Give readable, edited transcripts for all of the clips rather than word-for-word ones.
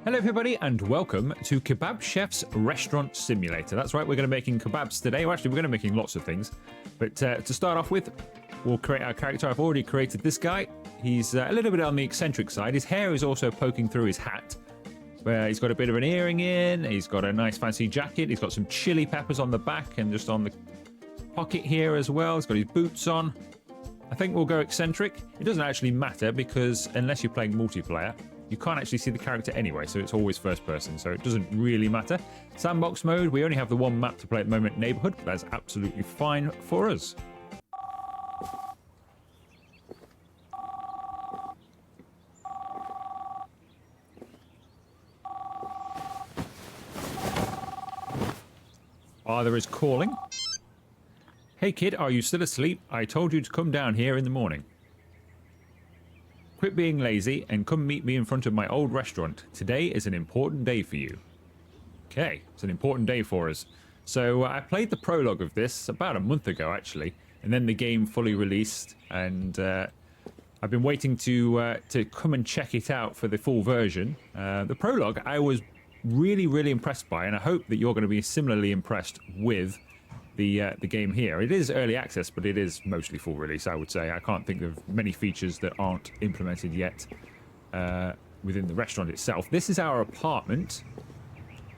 Hello everybody and welcome to Kebab Chef's Restaurant Simulator. That's right, we're going to be making kebabs today. Well, actually, we're going to be making lots of things. But to start off with, we'll create our character. I've already created this guy. He's a little bit on the eccentric side. His hair is also poking through his hat. He's got a bit of an earring in. He's got a nice fancy jacket. He's got some chili peppers on the back and just on the pocket here as well. He's got his boots on. I think we'll go eccentric. It doesn't actually matter because unless you're playing multiplayer, you can't actually see the character anyway, so it's always first person, so it doesn't really matter. Sandbox mode, we only have the one map to play at the moment, Neighborhood, but that's absolutely fine for us. Father is calling. Hey kid, are you still asleep? I told you to come down here in the morning. Quit being lazy and come meet me in front of my old restaurant. Today is an important day for you. Okay, it's an important day for us. So I played the prologue of this about a month ago, actually, and then the game fully released, and I've been waiting to come and check it out for the full version. The prologue I was really impressed by, and I hope that you're going to be similarly impressed with the game here. It is early access, but it is mostly full release, I would say. I can't think of many features that aren't implemented yet within the restaurant itself. This is our apartment.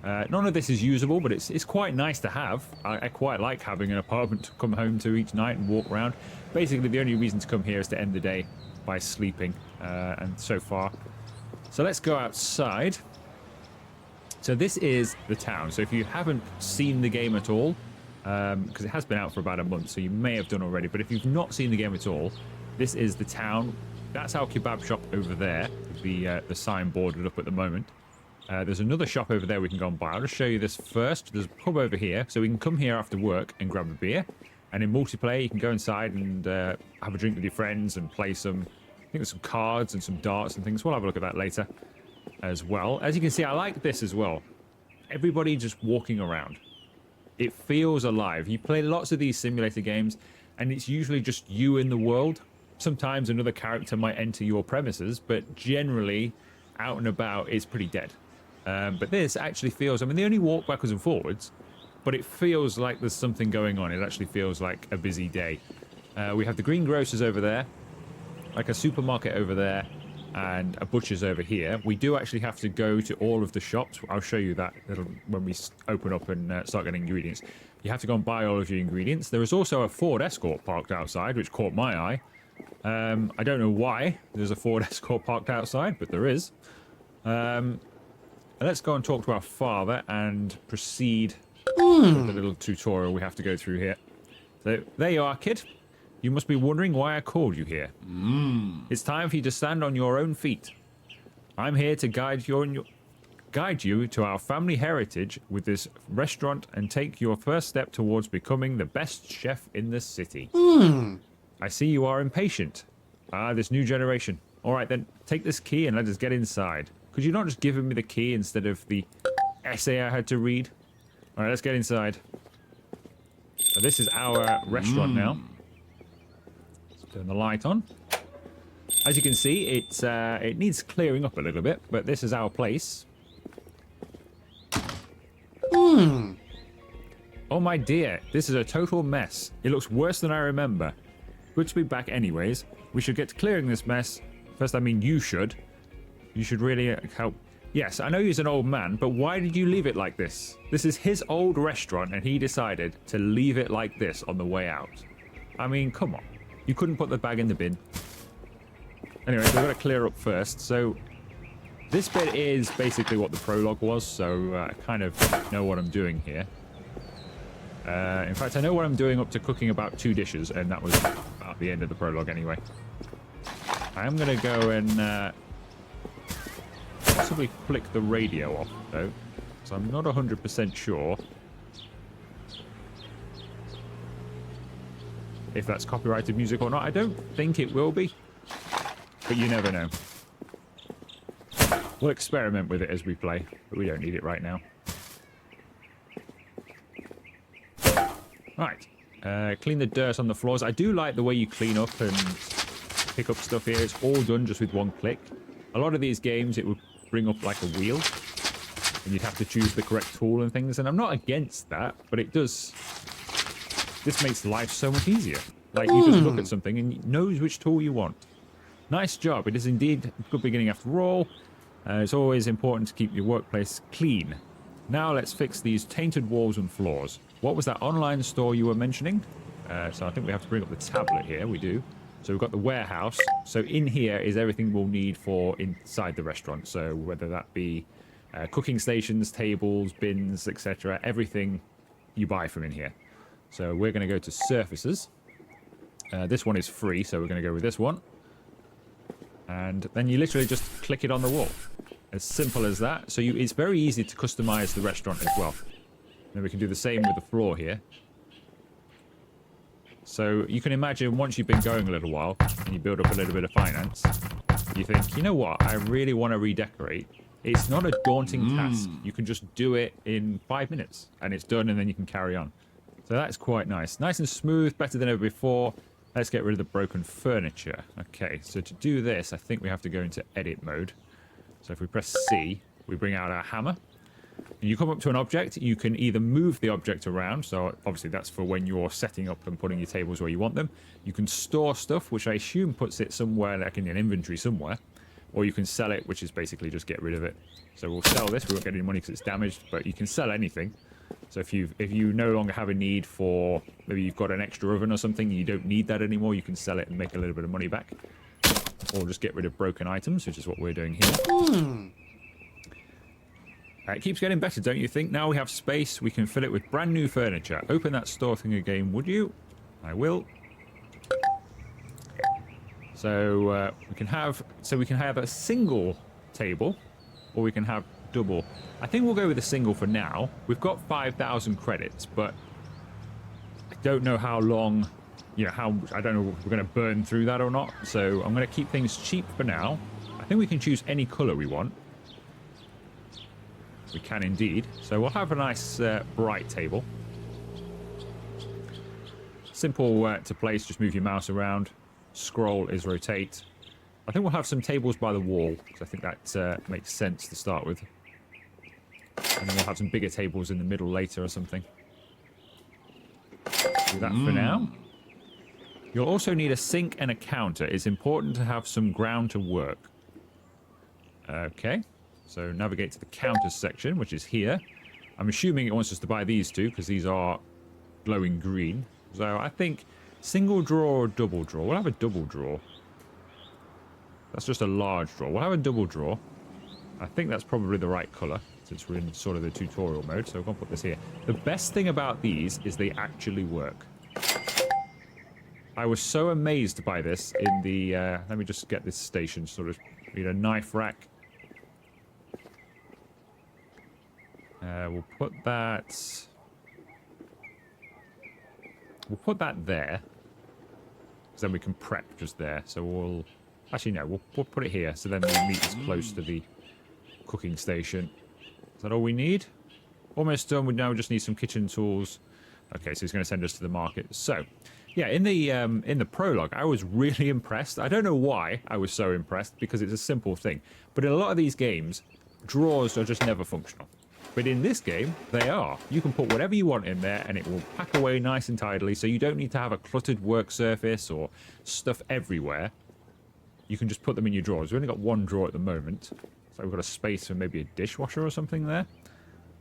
None of this is usable, but it's quite nice to have. I quite like having an apartment to come home to each night and walk around. Basically, the only reason to come here is to end the day by sleeping, and so far. So let's go outside. So this is the town. So if you haven't seen the game at all, because it has been out for about a month, so you may have done already, but if you've not seen the game at all, this is the town. That's our kebab shop over there, the sign boarded up at the moment. There's another shop over there we can go and buy. I'll just show you this first. There's a pub over here, so we can come here after work and grab a beer, and in multiplayer you can go inside and have a drink with your friends and play some, I think there's some cards and some darts and things. We'll have a look at that later as well. As you can see, I like this as well. Everybody just walking around. It feels alive. You play lots of these simulator games, and it's usually just you in the world. Sometimes another character might enter your premises, but generally, out and about, it's pretty dead. But this actually feels... I mean, they only walk backwards and forwards, but it feels like there's something going on. It actually feels like a busy day. We have the greengrocers over there, like a supermarket over there, and a butcher's over here. We do actually have to go to all of the shops. I'll show you that when we open up and start getting ingredients. You have to go and buy all of your ingredients. There is also a Ford Escort parked outside, which caught my eye. I don't know why there's a Ford Escort parked outside, but there is. Let's go and talk to our father and proceed with the little tutorial we have to go through here. So there you are, kid. You must be wondering why I called you here. It's time for you to stand on your own feet. I'm here to guide you to our family heritage with this restaurant and take your first step towards becoming the best chef in the city. I see you are impatient. This new generation. All right, then, take this key and let us get inside. Could you not just give me the key instead of the essay I had to read? All right, let's get inside. So this is our restaurant now. Turn the light on. As you can see, it needs clearing up a little bit, but this is our place. Oh my dear, this is a total mess. It looks worse than I remember. Good to be back anyways. We should get to clearing this mess. First, I mean you should. You should really help. Yes, I know he's an old man, but why did you leave it like this? This is his old restaurant and he decided to leave it like this on the way out. I mean, come on. You couldn't put the bag in the bin. Anyway, we've got to clear up first. So this bit is basically what the prologue was, so I kind of know what I'm doing here. In fact, I know what I'm doing up to cooking about 2 dishes, and that was about the end of the prologue anyway. I am going to go and possibly flick the radio off, though, so I'm not 100% sure if that's copyrighted music or not. I don't think it will be, but you never know. We'll experiment with it as we play, but we don't need it right now. Right, clean the dirt on the floors. I do like the way you clean up and pick up stuff here. It's all done just with one click. A lot of these games, it would bring up like a wheel, and you'd have to choose the correct tool and things. And I'm not against that, but it does. This makes life so much easier. Like, you just look at something and it knows which tool you want. Nice job. It is indeed a good beginning after all. It's always important to keep your workplace clean. Now let's fix these tainted walls and floors. What was that online store you were mentioning? So I think we have to bring up the tablet here. We do. So we've got the warehouse. So in here is everything we'll need for inside the restaurant. So whether that be cooking stations, tables, bins, etc. Everything you buy from in here. So we're going to go to surfaces. This one is free, so we're going to go with this one. And then you literally just click it on the wall. As simple as that. So it's very easy to customize the restaurant as well. Then we can do the same with the floor here. So you can imagine once you've been going a little while and you build up a little bit of finance, you think, you know what, I really want to redecorate. It's not a daunting task. You can just do it in 5 minutes and it's done, and then you can carry on. So that's quite nice. Nice and smooth, better than ever before. Let's get rid of the broken furniture. Okay, so to do this, I think we have to go into edit mode. So if we press C, we bring out our hammer. And you come up to an object, you can either move the object around, so obviously that's for when you're setting up and putting your tables where you want them. You can store stuff, which I assume puts it somewhere like in an inventory somewhere. Or you can sell it, which is basically just get rid of it. So we'll sell this, we won't get any money because it's damaged, but you can sell anything. So if you no longer have a need for, maybe you've got an extra oven or something, you don't need that anymore, you can sell it and make a little bit of money back. Or just get rid of broken items, which is what we're doing here. It keeps getting better, don't you think? Now we have space, we can fill it with brand new furniture. Open that store thing again, would you? I will. So we can have a single table, or we can have double. I think we'll go with a single for now. We've got 5,000 credits, but I don't know how long, I don't know if we're going to burn through that or not. So I'm going to keep things cheap for now. I think we can choose any color we want. We can indeed. So we'll have a nice bright table. Simple to place, just move your mouse around. Scroll is rotate. I think we'll have some tables by the wall, because I think that makes sense to start with. And then we'll have some bigger tables in the middle later or something. Do that for now. You'll also need a sink and a counter. It's important to have some ground to work. Okay. So navigate to the counters section, which is here. I'm assuming it wants us to buy these two, because these are glowing green. So I think single drawer or double drawer. We'll have a double drawer. That's just a large drawer. We'll have a double drawer. I think that's probably the right color, since we're in sort of the tutorial mode. So we're going to put this here. The best thing about these is they actually work. I was so amazed by this in the... let me just get this station sort of... Need a knife rack. We'll put that... We'll put that there. Because then we can prep just there. So we'll... Actually, no. We'll put it here. So then the meat is close to the cooking station. Is that all we need? Almost done. We now just need some kitchen tools. Okay, so he's going to send us to the market. So, yeah, in the prologue, I was really impressed. I don't know why I was so impressed, because it's a simple thing. But in a lot of these games, drawers are just never functional. But in this game, they are. You can put whatever you want in there and it will pack away nice and tidily, so you don't need to have a cluttered work surface or stuff everywhere. You can just put them in your drawers. We've only got one drawer at the moment, so we've got a space for maybe a dishwasher or something there.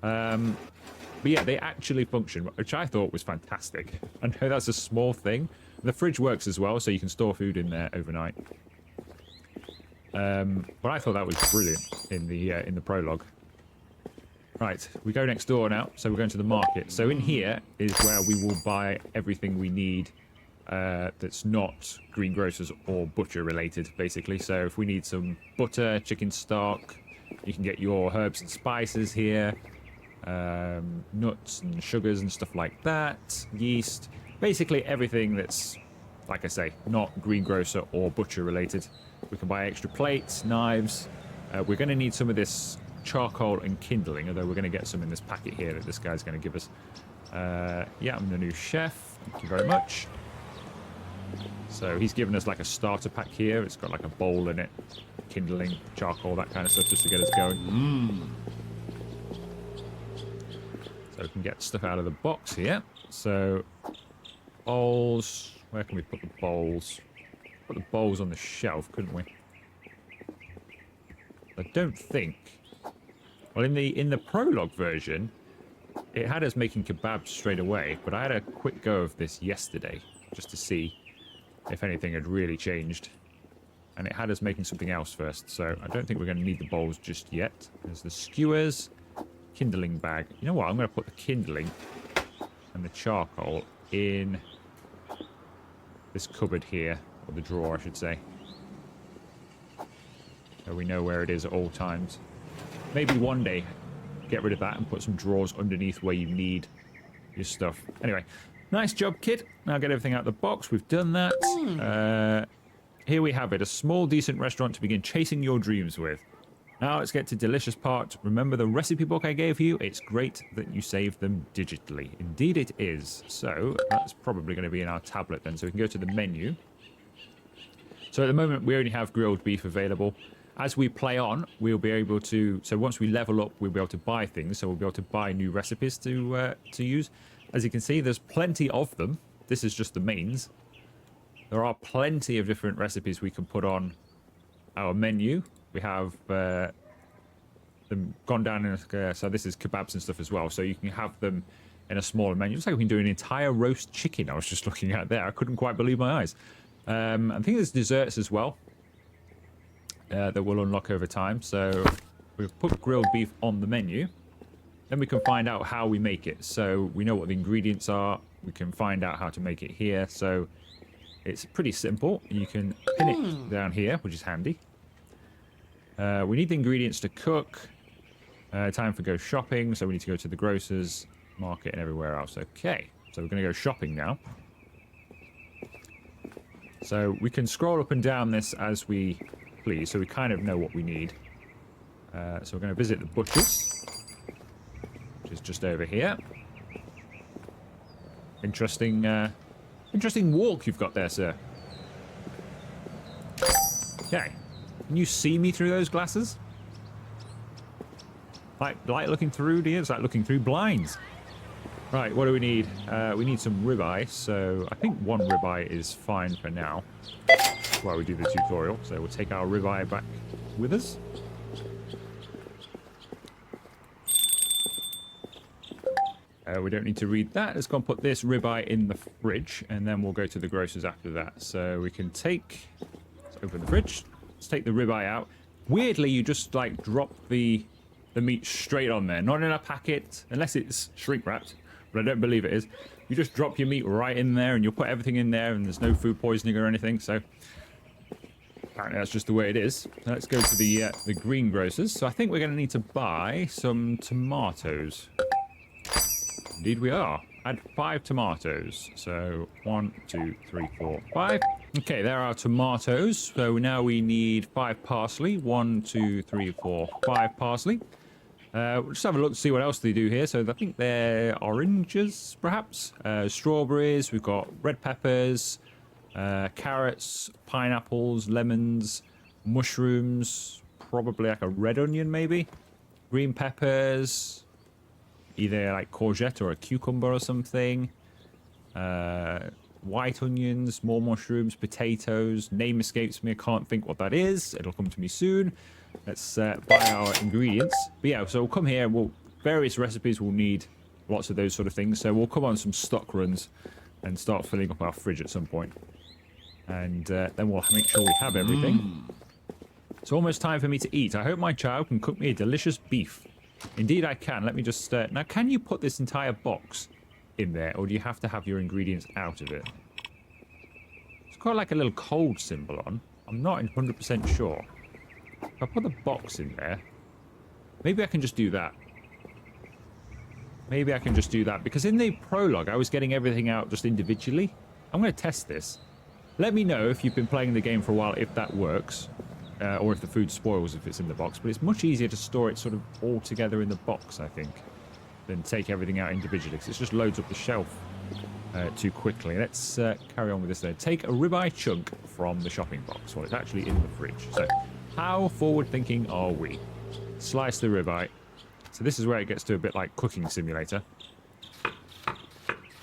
But yeah, they actually function, which I thought was fantastic. I know that's a small thing. The fridge works as well, so you can store food in there overnight. But I thought that was brilliant in the prologue. Right, we go next door now, so we're going to the market. So in here is where we will buy everything we need that's not greengrocers or butcher related, basically. So if we need some butter, chicken stock, you can get your herbs and spices here, nuts and sugars and stuff like that, yeast, basically everything that's, like I say, not greengrocer or butcher related. We can buy extra plates, knives. We're going to need some of this charcoal and kindling, although we're going to get some in this packet here that this guy's going to give us. Yeah, I'm the new chef. Thank you very much. So he's given us like a starter pack here. It's got like a bowl in it, kindling, charcoal, that kind of stuff, just to get us going. So we can get stuff out of the box here. So, bowls. Where can we put the bowls? Put the bowls on the shelf, couldn't we? I don't think. Well, in the prologue version, it had us making kebabs straight away, but I had a quick go of this yesterday just to see if anything had really changed. And it had us making something else first, so I don't think we're going to need the bowls just yet. There's the skewers, kindling bag. You know what? I'm going to put the kindling and the charcoal in this cupboard here, or the drawer, I should say. So we know where it is at all times. Maybe one day, get rid of that and put some drawers underneath where you need your stuff. Anyway, nice job, kid. Now get everything out of the box. We've done that. Here we have it. A small, decent restaurant to begin chasing your dreams with. Now let's get to delicious part. Remember the recipe book I gave you? It's great that you saved them digitally. Indeed it is. So that's probably going to be in our tablet then. So we can go to the menu. So at the moment we only have grilled beef available. As we play on, we'll be able to... So once we level up, we'll be able to buy things. So we'll be able to buy new recipes to use. As you can see, there's plenty of them. This is just the mains. There are plenty of different recipes we can put on our menu. We have them gone down in so this is kebabs and stuff as well. So you can have them in a smaller menu. It's like we can do an entire roast chicken I was just looking at there. I couldn't quite believe my eyes. I think there's desserts as well that will unlock over time. So we've put grilled beef on the menu. Then we can find out how we make it. So we know what the ingredients are. We can find out how to make it here. So it's pretty simple. You can pin it down here, which is handy. We need the ingredients to cook. Time for go shopping. So we need to go to the grocers, market, and everywhere else. Okay. So we're going to go shopping now. So we can scroll up and down this as we please. So we kind of know what we need. So we're going to visit the butchers, which is just over here. Interesting walk you've got there, sir. Okay. Can you see me through those glasses? Like looking through, dear? It's like looking through blinds. Right, what do we need? We need some ribeye, so I think one ribeye is fine for now while we do the tutorial. So we'll take our ribeye back with us. We don't need to read that. Let's go and put this ribeye in the fridge, and then we'll go to the grocers after that. So we can take... Let's open the fridge. Let's take the ribeye out. Weirdly, you just, like, drop the meat straight on there. Not in a packet, unless it's shrink-wrapped, but I don't believe it is. You just drop your meat right in there, and you'll put everything in there, and there's no food poisoning or anything, so... Apparently that's just the way it is. So let's go to the greengrocers. So I think we're going to need to buy some tomatoes. Indeed we are. Add 5 tomatoes. So 1, 2, 3, 4, 5. Okay, there are tomatoes. So now we need 5 parsley. 1, 2, 3, 4, 5 parsley. We'll just have a look to see what else they do here. So I think they're oranges, perhaps. Strawberries. We've got red peppers, carrots, pineapples, lemons, mushrooms. Probably like a red onion, maybe. Green peppers. Either like courgette or a cucumber or something. White onions, more mushrooms, potatoes. Name escapes me. I can't think what that is. It'll come to me soon. Let's buy our ingredients. But yeah, so we'll come here. Various recipes will need lots of those sort of things. So we'll come on some stock runs and start filling up our fridge at some point. And then we'll make sure we have everything. It's almost time for me to eat. I hope my child can cook me a delicious beef. Indeed I can. Let me just... now, can you put this entire box in there, or do you have to have your ingredients out of it? It's got like a little cold symbol on. I'm not 100% sure. If I put the box in there, maybe I can just do that. Maybe I can just do that, because in the prologue, I was getting everything out just individually. I'm going to test this. Let me know if you've been playing the game for a while, if that works. Or if the food spoils if it's in the box. But it's much easier to store it sort of all together in the box, I think, than take everything out individually, because it just loads up the shelf too quickly. Let's carry on with this then. Take a ribeye chunk from the shopping box. Well, it's actually in the fridge. So how forward-thinking are we? Slice the ribeye. So this is where it gets to a bit like Cooking Simulator.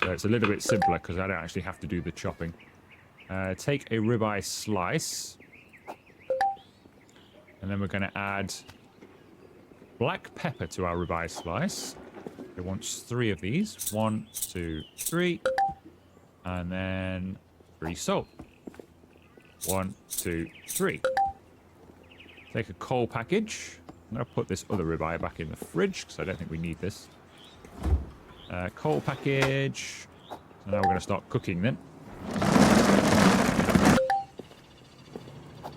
So it's a little bit simpler because I don't actually have to do the chopping. Take a ribeye slice. And then we're going to add black pepper to our ribeye slice. It wants 3 of these. 1, 2, 3. And then 3 salt. 1, 2, 3. Take a coal package. I'm going to put this other ribeye back in the fridge because I don't think we need this. Coal package. So now we're going to start cooking then.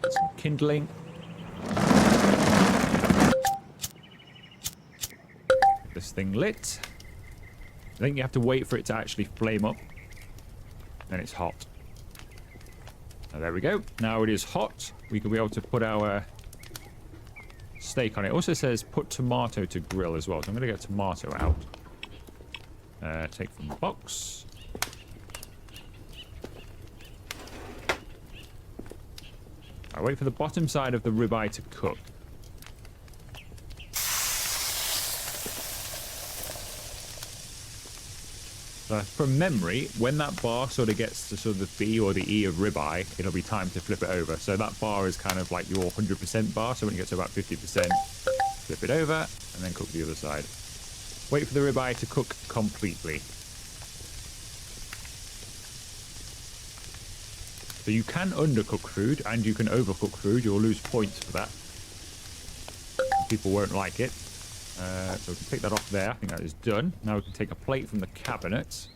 Get some kindling. Get this thing lit. I think you have to wait for it to actually flame up. Then it's hot. So there we go. Now it is hot. We could be able to put our steak on it. It also says put tomato to grill as well. So I'm going to get tomato out. Take from the box. I wait for the bottom side of the ribeye to cook. From memory, when that bar sort of gets to sort of the B or the E of ribeye, it'll be time to flip it over. So that bar is kind of like your 100% bar. So when you get to about 50%, flip it over and then cook the other side. Wait for the ribeye to cook completely. So you can undercook food and you can overcook food. You'll lose points for that. People won't like it. So we can pick that off there. I think that is done. Now we can take a plate from the cabinet.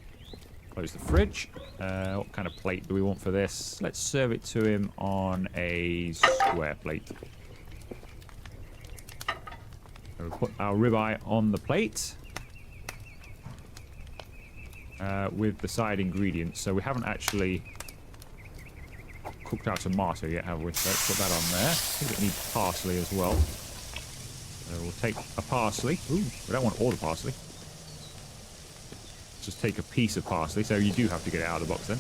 Close the fridge. What kind of plate do we want for this? Let's serve it to him on a square plate. So we'll put our ribeye on the plate. With the side ingredients. So we haven't actually cooked our tomato yet, have we? Let's put that on there. I think it needs parsley as well. So we'll take a parsley. Ooh, we don't want all the parsley. Just take a piece of parsley. So you do have to get it out of the box then.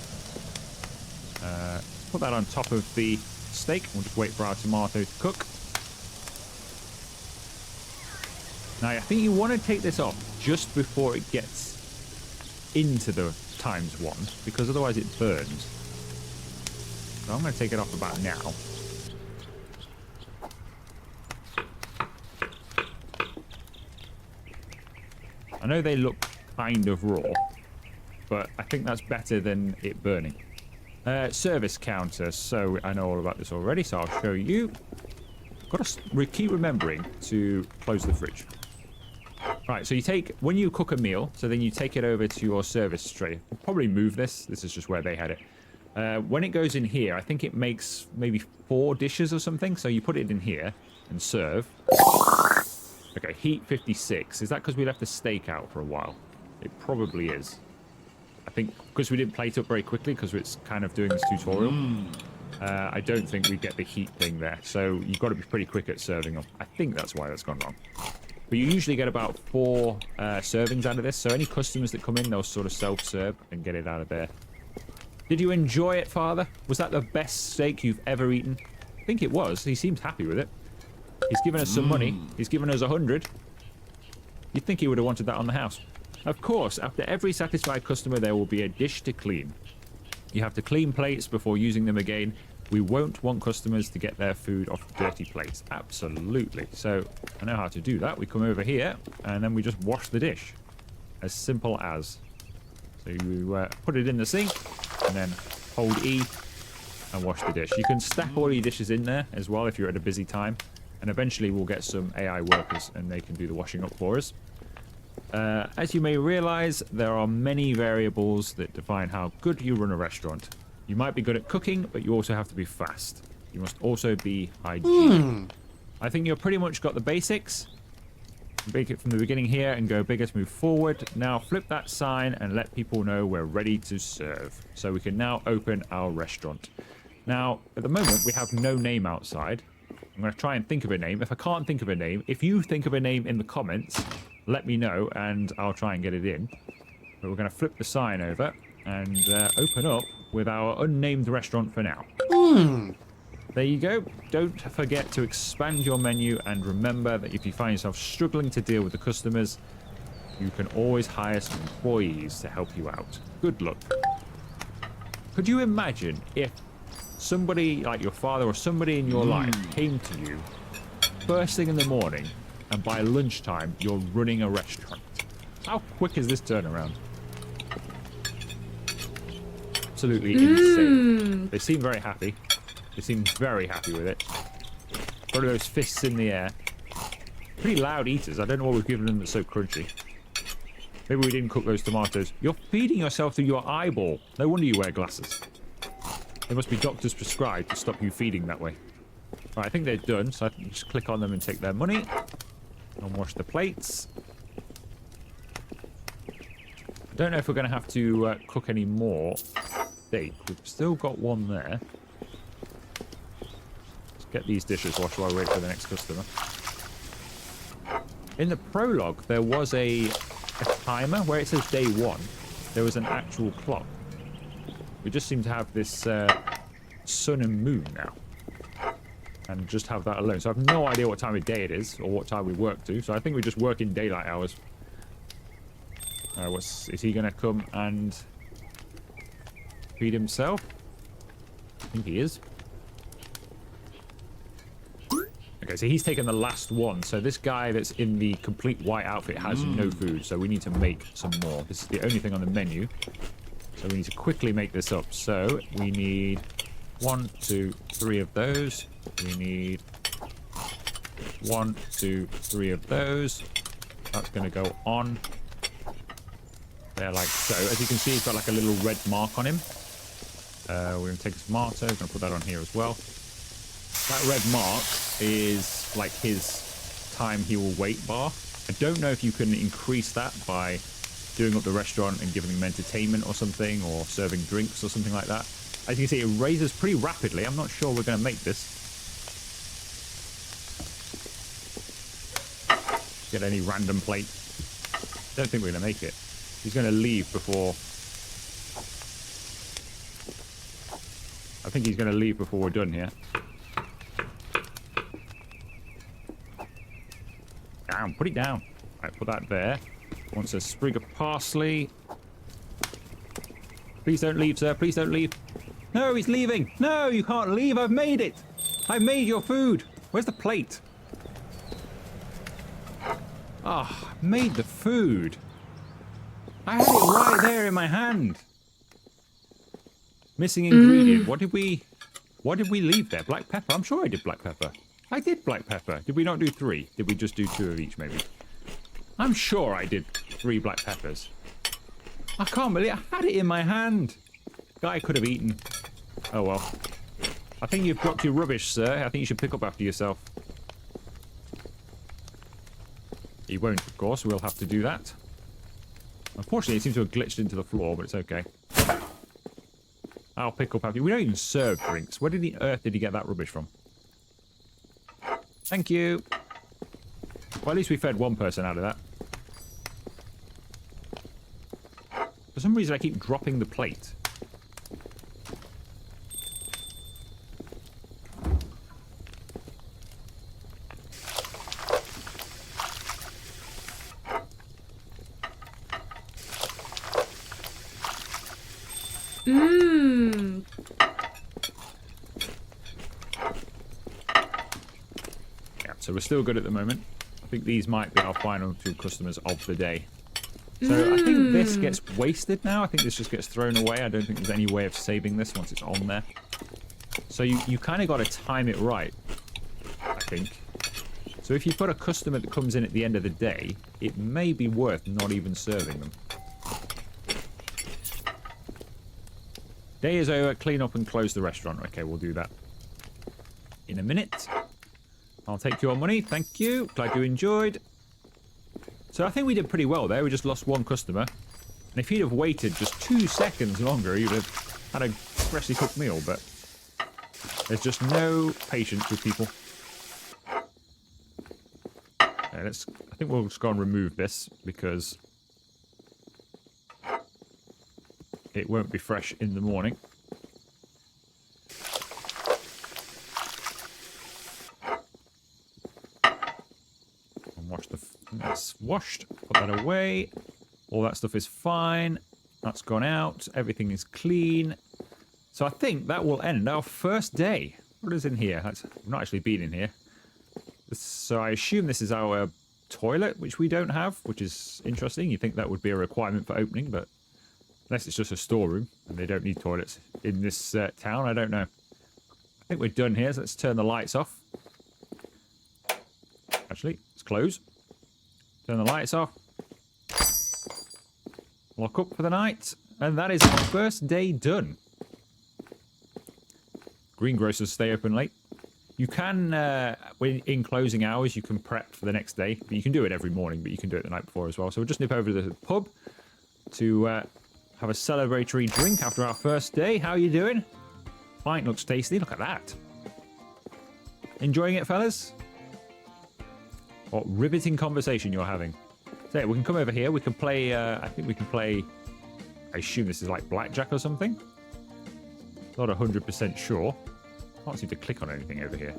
Put that on top of the steak. We'll just wait for our tomato to cook. Now, I think you want to take this off just before it gets into the ×1, because otherwise it burns. So I'm going to take it off about now. I know they look kind of raw, but I think that's better than it burning. Service counter. So I know all about this already, so I'll show you. Got to keep remembering to close the fridge. Right, so you take, when you cook a meal, so then you take it over to your service tray. We'll probably move this. This is just where they had it. When it goes in here, I think it makes maybe 4 dishes or something. So you put it in here and serve. Okay, heat 56. Is that because we left the steak out for a while? It probably is. I think because we didn't plate up very quickly because it's kind of doing this tutorial. I don't think we get the heat thing there. So you've got to be pretty quick at serving them. I think that's why that's gone wrong. But you usually get about 4 servings out of this. So any customers that come in, they'll sort of self-serve and get it out of there. Did you enjoy it, Father? Was that the best steak you've ever eaten? I think it was. He seems happy with it. He's given us some money. He's given us 100. You'd think he would have wanted that on the house. Of course, after every satisfied customer, there will be a dish to clean. You have to clean plates before using them again. We won't want customers to get their food off dirty plates. Absolutely. So I know how to do that. We come over here and then we just wash the dish. As simple as. So you put it in the sink and then hold E and wash the dish. You can stack all your dishes in there as well if you're at a busy time. And eventually we'll get some AI workers and they can do the washing up for us. As you may realize, there are many variables that define how good you run a restaurant. You might be good at cooking, but you also have to be fast. You must also be hygienic. I think you've pretty much got the basics. Make it from the beginning here and go bigger to move forward. Now flip that sign and let people know we're ready to serve. So we can now open our restaurant. Now, at the moment, we have no name outside. I'm going to try and think of a name. If I can't think of a name, if you think of a name in the comments, let me know and I'll try and get it in. But we're going to flip the sign over and open up with our unnamed restaurant for now. There you go. Don't forget to expand your menu, and remember that if you find yourself struggling to deal with the customers, you can always hire some employees to help you out. Good luck. Could you imagine if somebody like your father or somebody in your life came to you first thing in the morning, and by lunchtime you're running a restaurant? How quick is this turnaround? Absolutely insane. They seem very happy. They seem very happy with it. Probably those fists in the air. Pretty loud eaters. I don't know what we've given them that's so crunchy. Maybe we didn't cook those tomatoes. You're feeding yourself through your eyeball. No wonder you wear glasses. They must be doctors prescribed to stop you feeding that way. Right, I think they're done, so I can just click on them and take their money. And wash the plates. I don't know if we're going to have to cook any more steak. We've still got one there. Let's get these dishes washed while we wait for the next customer. In the prologue, there was a timer where it says day 1. There was an actual clock. We just seem to have this sun and moon now. And just have that alone. So I have no idea what time of day it is or what time we work to. So I think we just work in daylight hours. Is he going to come and feed himself? I think he is. Okay, so he's taken the last one. So this guy that's in the complete white outfit has no food. So we need to make some more. This is the only thing on the menu. So we need to quickly make this up. So we need 1, 2, 3 of those. We need 1, 2, 3 of those. That's going to go on. There, like so. As you can see, he's got like a little red mark on him. We're going to take a tomato. We're going to put that on here as well. That red mark is like his time he will wait bar. I don't know if you can increase that by doing up the restaurant and giving them entertainment or something, or serving drinks or something like that. As you can see, it raises pretty rapidly. I'm not sure we're going to make this. Get any random plate. Don't think we're going to make it. He's going to leave before... I think he's going to leave before we're done here. Down, put it down. Right, put that there. Wants a sprig of parsley. Please don't leave, sir. Please don't leave. No, he's leaving. No, you can't leave. I've made it. I've made your food. Where's the plate? Ah, I made the food. I had it right there in my hand. Missing ingredient. What did we leave there? Black pepper. I'm sure I did black pepper. I did black pepper. Did we not do 3? Did we just do 2 of each, maybe? I'm sure I did 3 black peppers. I can't believe I had it in my hand. Guy could have eaten. Oh well. I think you've dropped your rubbish, sir. I think you should pick up after yourself. He won't, of course. We'll have to do that. Unfortunately, it seems to have glitched into the floor, but it's okay. I'll pick up after you. We don't even serve drinks. Where the earth did he get that rubbish from? Thank you. Well, at least we fed one person out of that. For some reason, I keep dropping the plate. Yeah, so we're still good at the moment. I think these might be our final 2 customers of the day. So I think this gets wasted now. I think this just gets thrown away. I don't think there's any way of saving this once it's on there. So you kind of got to time it right, I think. So if you've got a customer that comes in at the end of the day, it may be worth not even serving them. Day is over. Clean up and close the restaurant. Okay, we'll do that in a minute. I'll take your money. Thank you. Glad you enjoyed. So I think we did pretty well there. We just lost 1 customer. And if he'd have waited just 2 seconds longer, he would have had a freshly cooked meal. But there's just no patience with people. Okay, I think we'll just go and remove this because it won't be fresh in the morning. That's washed. Put that away. All that stuff is fine. That's gone out. Everything is clean. So I think that will end our first day. What is in here? We've not actually been in here. So I assume this is our toilet, which we don't have, which is interesting. You'd think that would be a requirement for opening, but unless it's just a storeroom and they don't need toilets in this town, I don't know. I think we're done here, so let's turn the lights off. Actually, let's close. Turn the lights off. Lock up for the night. And that is our first day done. Greengrocers stay open late. You can, when in closing hours, you can prep for the next day. But you can do it every morning, but you can do it the night before as well. So we'll just nip over to the pub to have a celebratory drink after our first day. How are you doing? Pint looks tasty. Look at that. Enjoying it, fellas? What riveting conversation you're having. So yeah, we can come over here. We can play, I think we can play, I assume this is like blackjack or something. Not 100% sure. Can't seem to click on anything over here.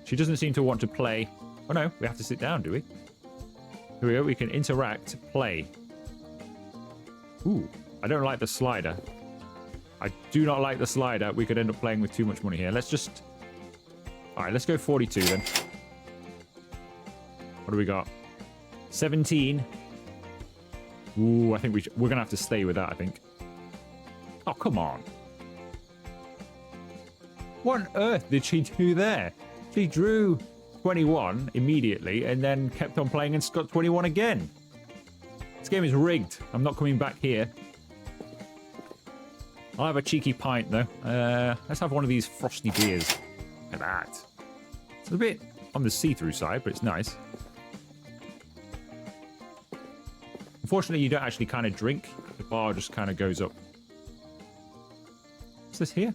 She doesn't seem to want to play. Oh no, we have to sit down, do we? Here we go. We can interact, play. Ooh, I don't like the slider. I do not like the slider. We could end up playing with too much money here. Let's just... Alright, let's go 42 then. What do we got? 17. Ooh, I think we're going to have to stay with that, I think. Oh, come on. What on earth did she do there? She drew 21 immediately and then kept on playing and got 21 again. This game is rigged. I'm not coming back here. I'll have a cheeky pint, though. Let's have one of these frosty beers. Look at that. It's a bit on the see-through side, but it's nice. Unfortunately, you don't actually kind of drink. The bar just kind of goes up. What's this here?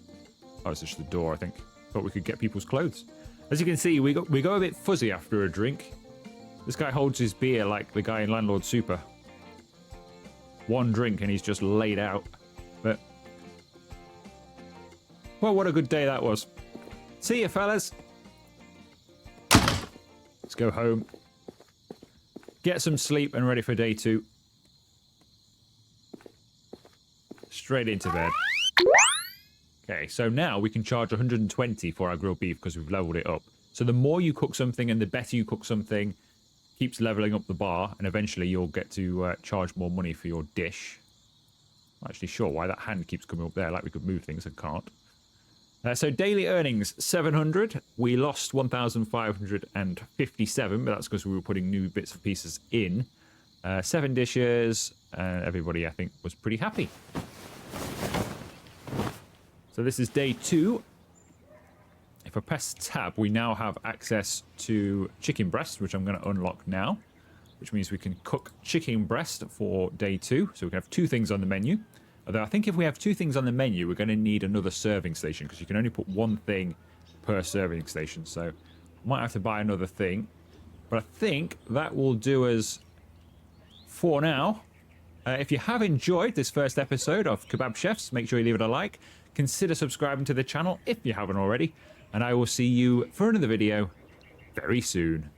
Oh, it's just the door, I think. Thought we could get people's clothes. As you can see, we go a bit fuzzy after a drink. This guy holds his beer like the guy in Landlord Super. One drink and he's just laid out. But, well, what a good day that was. See you, fellas. Let's go home. Get some sleep and ready for day 2. Straight into bed. Okay, so now we can charge 120 for our grilled beef because we've leveled it up. So the more you cook something and the better you cook something, keeps leveling up the bar, and eventually you'll get to charge more money for your dish. I'm not actually sure why that hand keeps coming up there, like we could move things and can't. So daily earnings, 700. We lost 1,557, but that's because we were putting new bits and pieces in. 7 dishes, and everybody, I think, was pretty happy. So this is day 2. If I press tab, we now have access to chicken breast, which I'm going to unlock now, which means we can cook chicken breast for day 2. So we can have 2 things on the menu. Although I think if we have 2 things on the menu, we're going to need another serving station because you can only put 1 thing per serving station. So might have to buy another thing. But I think that will do us for now. If you have enjoyed this first episode of Kebab Chefs, make sure you leave it a like. Consider subscribing to the channel if you haven't already. And I will see you for another video very soon.